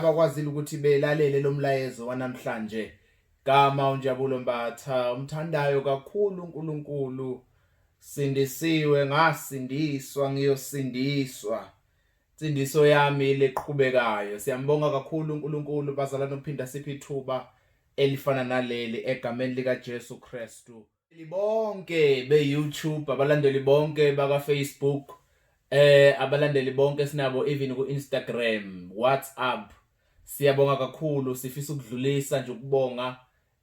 abakwazile ukuthi belalele lo mlayezo wanamhlanje. Gama uNjabulo Mbatha, umthandayo kakhulu uNkulunkulu. Sindisiwe, ngasindiswa, ngiyosindiswa. Insindiso yami leqhubekayo. Siyambonga kakhulu uNkulunkulu bazalwane ukuphinda siphe ithuba elifana naleli egameni lika Jesu Kristu. Libonke be-YouTube, abalandeli bonke baka-Facebook, abalandeli bonke sinabo even ku-Instagram, WhatsApp. Siyabonga kakhulu, sifisa ukudlulisa nje ukubonga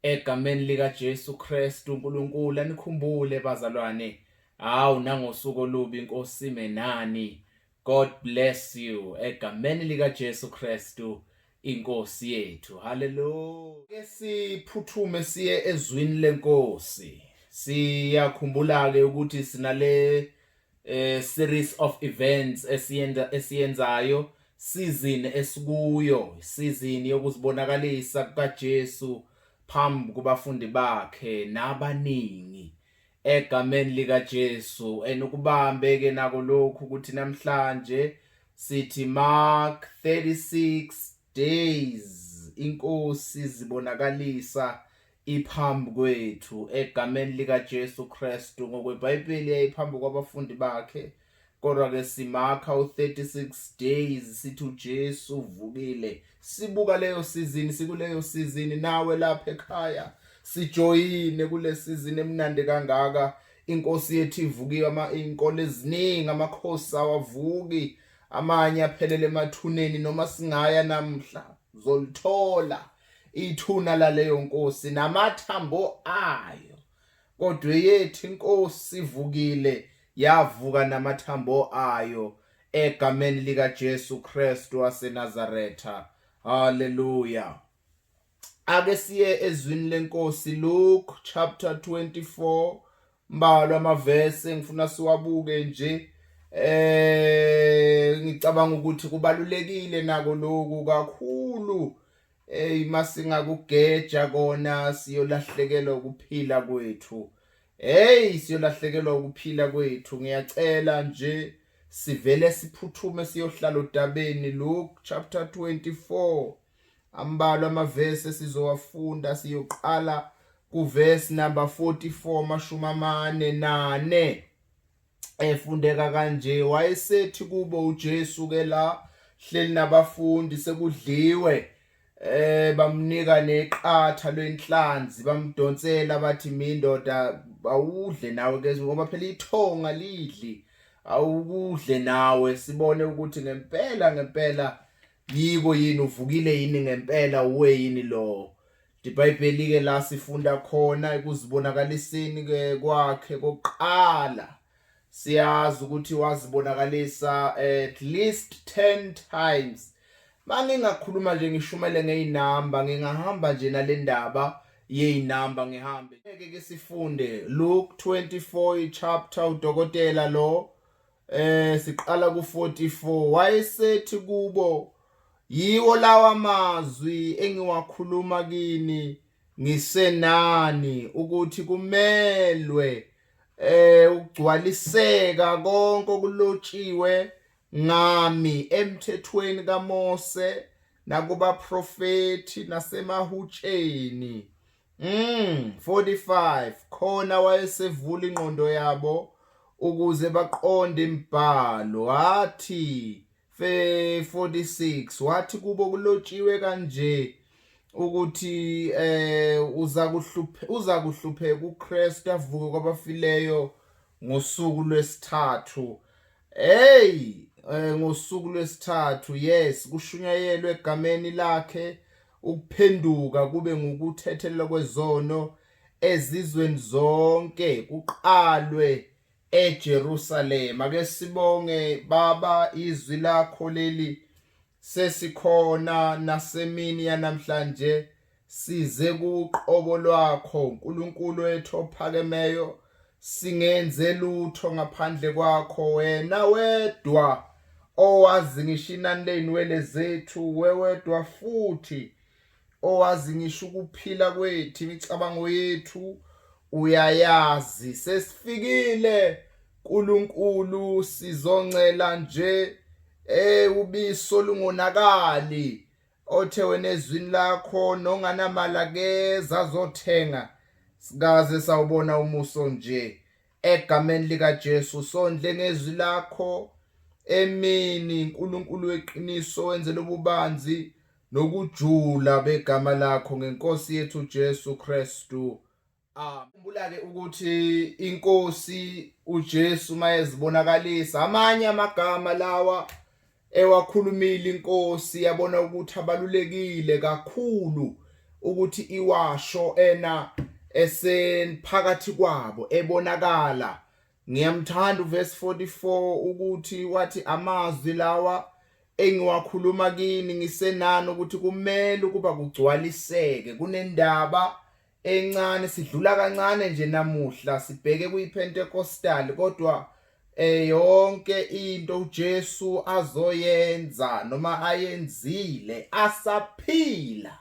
egameni lika Jesu Kristu uNkulunkulu. Anikhumbule bazalwane, hawu nangosuku olubi inkosi imenani. God bless you egameni lika Jesu Kristu inkosi yethu. Hallelujah. Ke siphuthume siye ezwini lenkosi. Siyakhumbula ke ukuthi sinale series of events esiyenzayo, season esikuyo, season yokuzibonakalisa kukaJesu phambi kubafundi bakhe nabaningi egameni lika Jesu. Enukubambe ke nako lokhu ukuthi namhlanje sithi Mark 36 days inkosi zibonakalisa iphambi kwethu egameni lika Jesu Kristu. NgokweBhayibheli yayiphambi kwabafundi bakhe, kodwa ke simakha u36 days sithi uJesu uvukile. Sibuka leyo season, sikuleyo season nawe lapha ekhaya sijoyine kule season emnandi kangaka. Inkosi yethu ivukiwe, inkolo eziningi amakhosi awavuki, amanye aphelele emathuneni. Noma singaya namhla zolithola ithuna laleyo nkosi namathambo ayo, kodwa yethu inkosi ivukile, yavuka namathambo ayo egameni lika Jesu Kristu waseNazaretha. Hallelujah. Ake siye ezwini lenkosi, Luke chapter 24, mbalo amavesi ngifuna siwabuke nje. Ngicabanga ukuthi kubalulekile nako lokhu kakhulu. Masingakugeja kona siyolahlekelwa ukuphila kwethu. Siyolahlekelwa ukuphila kwethu. Ngiyacela nje sivele siphuthume siyohlala odabeni. Luke chapter 24, ambalo amavesi sizowafunda. Siyoqala kuverse number 44, mashumi amane nane. Efundeka kanje: wayesethi kubo uJesu ke la hleli nabafundi sekudliwe, bamnika neqatha lwenhlanzi, bamdonsela bathi mindoda awudle nawe ke, ngoba phela ithonga lidli, awukudle nawe sibone ukuthi ngempela yiko yini, uvukile yini ngempela, uwe yini lo. iBhayibheli ke la sifunda khona ekuzibonakaliseni ke kwakhe kokuqala. Siyazi ukuthi wazibonakalisa at least 10 times. Mangingakhuluma nje ngishumele ngeinamba, ngingahamba nje nalendaba yeinamba ngihambe. Ke sifunde Luke 24 chapter udokotela lo, siqala ku44. Wayesethi kubo, yiwo lawa mazwi engiwakhuluma kini ngisenani, ukuthi kumelwe ukugcwaliseka konke okulotshiwe ngami emthethweni kaMose nakubaprofeti nasemahutsheni. 45. Khona wayesevula ingqondo yabo ukuze baqonde imibhalo. Wathi 46, wathi kubo kulotshiwe kanje ukuthi uza kuhlupheka uKristu avuke kwabafileyo ngosuku lwesithathu. Ngosuku lwesithathu, yes, kushunyayelwe egameni lakhe ukuphenduka kube ngukuthethelwa kwezono ezizweni zonke, kuqalwe eJerusalema. Ake sibonge Baba, izwi lakho leli sesikhona nasemini yanamhlanje, size kuqobo lwakho uNkulunkulu wethu ophakemeyo. Singenze lutho ngaphandle kwakho, wena wedwa owazi ngisho inani ley'nwele zethu, wewedwa futhi owazi ngisho ukuphila kwethu, imicabango yethu uyayazi. Sesifikile uNkulunkulu, sizoncela nje ubiso lungonakali othe wena ezwini lakho nonganamala keza azothenga sikaze sawubona umuso nje egameni lika Jesu. Sondle ngezwi lakho emini uNkulunkulu weqiniso wenze lobubanzi nokujula begama lakho ngenkosi yethu Jesu Kristu. Khumbula ke ukuthi inkosi uJesu mayezibonakalisa amanye amagama lawa ewakhulumile inkosi yabona ukuthi abalulekile kakhulu ukuthi iwasho esenphakathi kwabo ebonakala. Ngiyamthanda uverse 44 ukuthi wathi amazwi lawa engiwakhuluma kini ngisenani ukuthi kumele ukuba kugcwaliseke. Kunendaba encane sidlula kancane nje namuhla sibheke kuyiPentecostal kodwa yonke into uJesu azoyenza noma ayenzile asaphila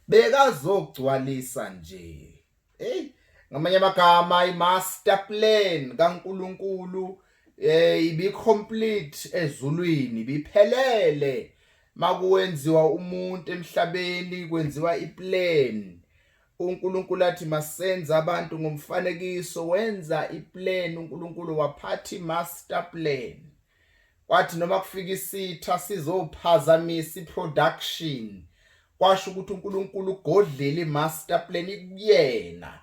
bekazogcwalisa nje. Ngamanye amagama i-master plan kaNkulunkulu ibi-complete ezulwini, ibiphelele makuwenziwa umuntu emhlabeni, kwenziwa iplan. uNkulunkulu athi masenze abantu ngomfanekiso, wenza iplan uNkulunkulu waphatha i-master plan. Kwathi noma kufika isitha sizophazamisa i-production, kwasho ukuthi uNkulunkulu ugodlile i-master plan ikuyena.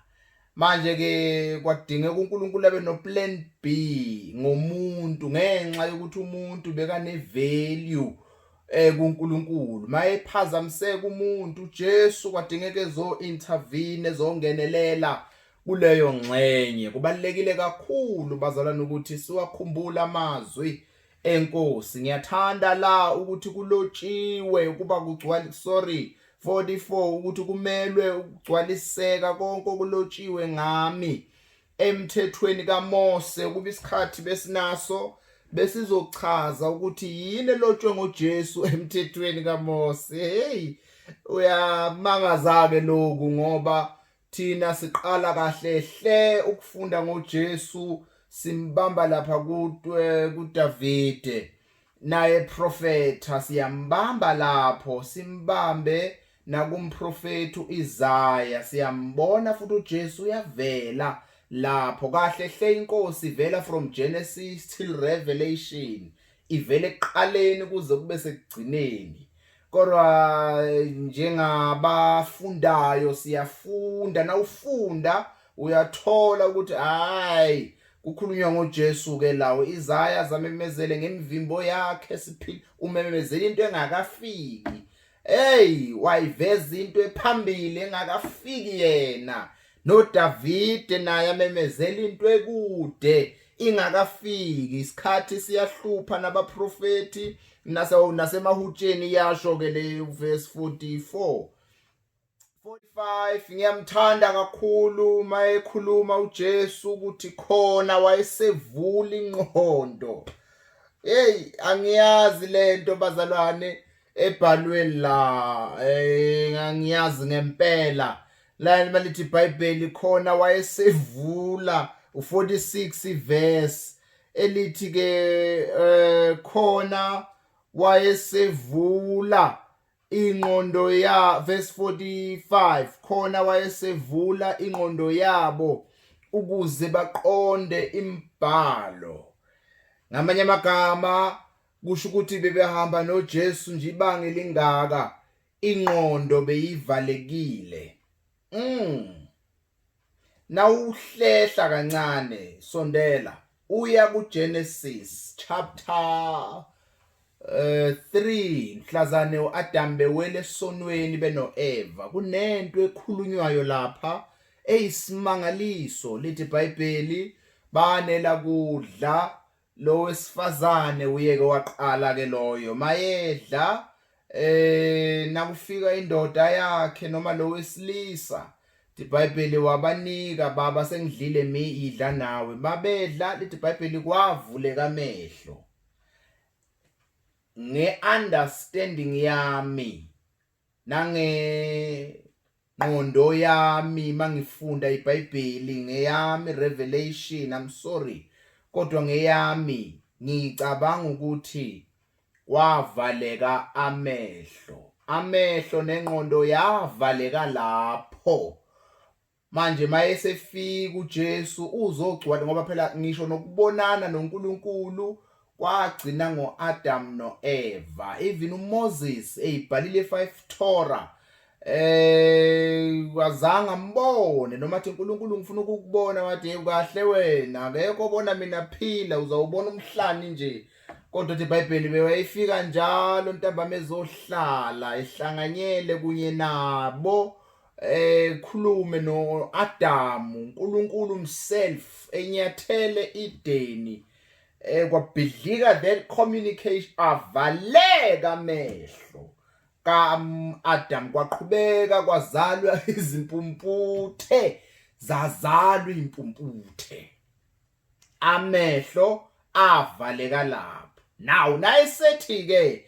Manje ke kwadingeka uNkulunkulu abe no plan B ngomuntu ngenxa yokuthi umuntu bekanevalue kuNkulunkulu. Mayephazamiseka umuntu uJesu kwadingeka ezo-intervene ezongenelela kuleyo ngxenye. Kubalekile kakhulu bazalwane ukuthi siwakhumbula amazwi enkosi. Ngiyathanda la ukuthi kulotshiwe ukuba kugcwale 44 ukuthi kumelwe ukugcwaliseka konke okulotshiwe ngami emthethweni kaMose. Kuba isikhathi besinaso besizochaza ukuthi yini elotshwe ngoJesu emthethweni kaMose. Uyamangaza ke lokhu ngoba thina siqala kahle hle ukufunda ngoJesu simbamba lapha kuDavide naye prophetha, siyambamba lapho simbambe nakumprofethi uIsaiah, siyambona futhi uJesu uyavela lapho kahle hle. Inkosi ivela from Genesis till Revelation, ivele ekuqaleni kuze kube sekugcineni. Kodwa njengabafundayo siyafunda, nawufunda uyathola ukuthi hayi kukhulunywa ngoJesu ke lawo. Isaiah zamemezele ngemvimbo yakhe siphila, umemezela into engakafiki. Wayiveza into ephambili engakafiki yena. NoDavide naye amemezela into ekude ingakafiki. Isikhathi siyahlupha nabaprofeti nasemahutsheni yasho ke le verse 44. 45 ngiyamthanda kakhulu mayekhuluma uJesu ukuthi khona wayesevula ingqondo. Angiyazi lento bazalwane ebhalwe la, angiyazi ngempela la malithi iBhayibheli khona wayesevula u46 verse elithi ke khona wayesevula ingqondo ya verse 45 khona wayesevula ingqondo yabo ukuze baqonde imibhalo. Ngamanye amagama kusho ukuthi bebehamba noJesu nje ibanga elingaka ingqondo beyivalekile. Nawuhlehla kancane sondela uya kuGenesis chapter 3 mhlazane uAdam bewele sonweni benoEva. Kunento ekhulunywayo lapha eyisimangaliso. Lithi iBhayibheli banela kudla lo wesifazane uyeke waqala ke loyo mayedla nakufika indoda yakhe noma lo wesilisa. iBhayibheli wabanika baba sengidlile idla nawe. Babedla lithi iBhayibheli kwavuleka amehlo. Nge-understanding yami ngqondo yami mangifunda iBhayibheli ngeyami Revelation, I'm sorry, kodwa ngeyami ngicabanga ukuthi kwavaleka amehlo. amehlo nengqondo yavaleka lapho. Manje mayesefika uJesu uzogcwala ngoba phela ngisho nokubonana noNkulunkulu kwagcina ngoAdam noEva. Even uMoses eyibhalile 5 Torah wazanga mbone noma athi uNkulunkulu ngifuna ukukubona wathi kahle wena akekho obona mina phila uzawubona umhlani nje. Kodwa ithi iBhayibheli bewayifika njalo ntambama ezohlala ehlanganyele kunye nabo khulume noAdam uNkulunkulu himself enyathele Edeni kwabhidlika that communication avaleka amehlo ka-Adam kwaqhubeka kwazalwa izimpumputhe zazalwa impumputhe amehlo avaleka lapho. Now nayisethi ke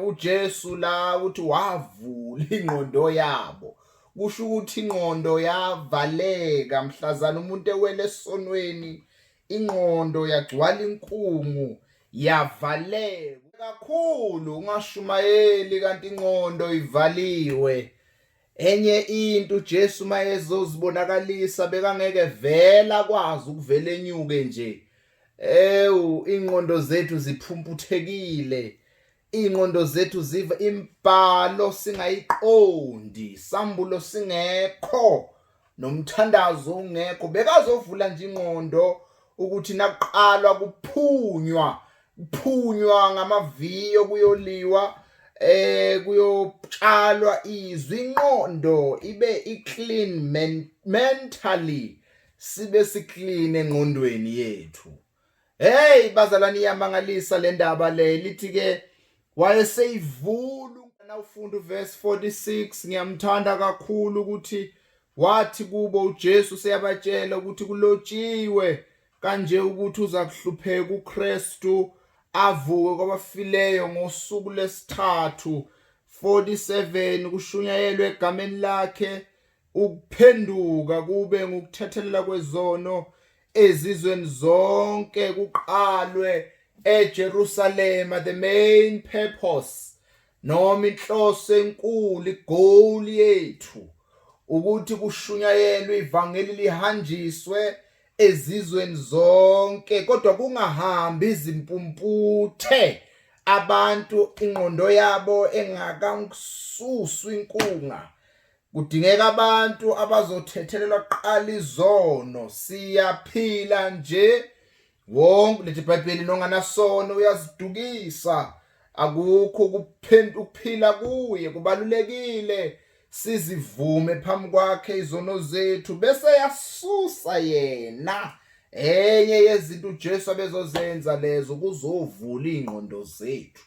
uJesu la uthi wavula ingqondo yabo kusho ukuthi ingqondo yavaleka mhlazana umuntu ewele esonweni ingqondo yagcwala inkungu yavaleka kakhulu ungashumayeli kanti ingqondo ivaliwe. Enye into uJesu mayezozibonakalisa bekangeke vela kwazi ukuvela enyuke nje. Ingqondo zethu ziphumputhekile. Ingqondo zethu ziva imbhalo singayiqondi, sambulo singekho, nomthandazo ungekho. Bekazovula nje ingqondo ukuthi nakuqalwa kuphunywa ngamaviyo kuyoliwa kuyotshalwa izwi ingqondo ibe iclean mentally, sibe siclean engqondweni yethu. Hey bazalwane, iyamangalisa le ndaba le lithi ke wayeseyivula. Nawufunda uverse 46 ngiyamthanda kakhulu ukuthi wathi kubo uJesu seyabatshela ukuthi kulotshiwe kanje ukuthi uza kuhlupheka uKristu avuke kwabafileyo ngosuku lesithathu. 47 kushunyayelwe egameni lakhe ukuphenduka kube ngukuthathelela kwezono ezizweni zonke kuqalwe eJerusalema. The main purpose noma inhloso enkulu igoal yethu ukuthi kushunyayelwe ivangeli lihanjiswe ezizweni zonke, kodwa kungahambi izimpumputhe abantu ingqondo yabo engakasuswa inkunga. Kudingeka abantu abazothethelelwa kuqala izono. Siyaphila nje wonke lethi iBhayibheli nonganasono uyazidukisa, akukho ukuphila kuye. Kubalulekile sizivume phambi kwakhe izono zethu bese yasusa yena. Enye yezinto uJesu abezozenza lezo kuzovula ingqondo zethu.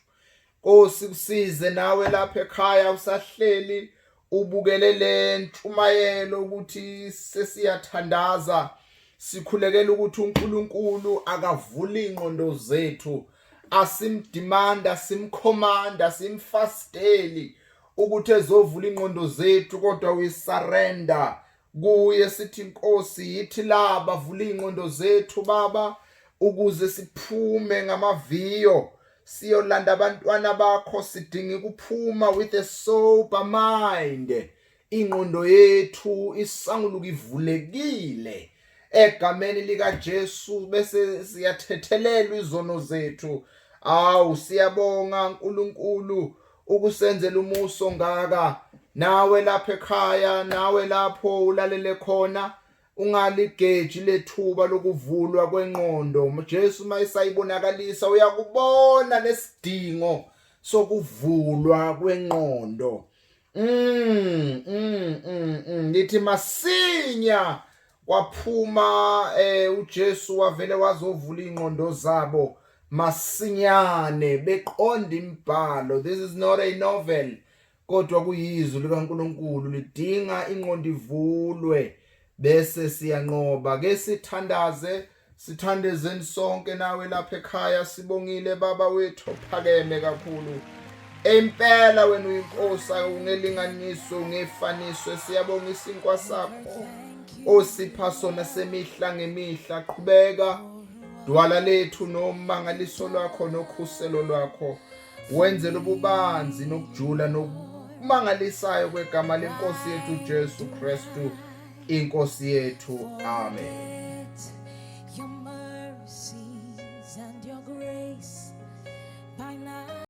Nkosi kusize nawe lapha ekhaya usahleli ubukele le ntshumayelo ukuthi sesiyathandaza, sikhulekela ukuthi uNkulunkulu akavula ingqondo zethu, asimdimanda, simkhomanda, simfasteli ukuthi ezovula ingqondo zethu, kodwa we surrender kuye sithi Nkosi yithi laba vula ingqondo zethu Baba ukuze siphume ngamaviyo siyolanda abantwana bakho. Sidinga ukuphuma with a sober mind. Ingqondo yethu isanguluka ivulekile egameni lika Jesu bese siyathethelelwa izono zethu. Siyabonga uNkulunkulu ukusenzela umuso ngaka. Nawe lapha ekhaya, nawe lapho ulalele khona, ungaligeji lethuba lokuvulwa kwengqondo. Jesu mayisayibonakalisa uyakubona lesidingo sokuvulwa kwengqondo. Lithi masinya kwaphuma uJesu wavele wazovula ingqondo zabo masinyane beqonda imbhalo. This is not a novel, kodwa kuyizwi likaNkulunkulu lidinga ingqondo ivulwe bese siyanqoba. Ke sithandezeni sonke nawe lapha ekhaya. Sibongile Baba wethu ophakeme kakhulu. Impela wena uyinkosi, ungelinganiso ungefaniso. Siyabonga isinkwa sakho osipha sona semihla ngemihla. Qhubeka dwala lethu nomangaliso lwakho nokhuselo lwakho. wenzele ububanzi nokujula nokumangalisayo kwegama lenkosi yethu Jesu Kristu inkosi yethu. Amen.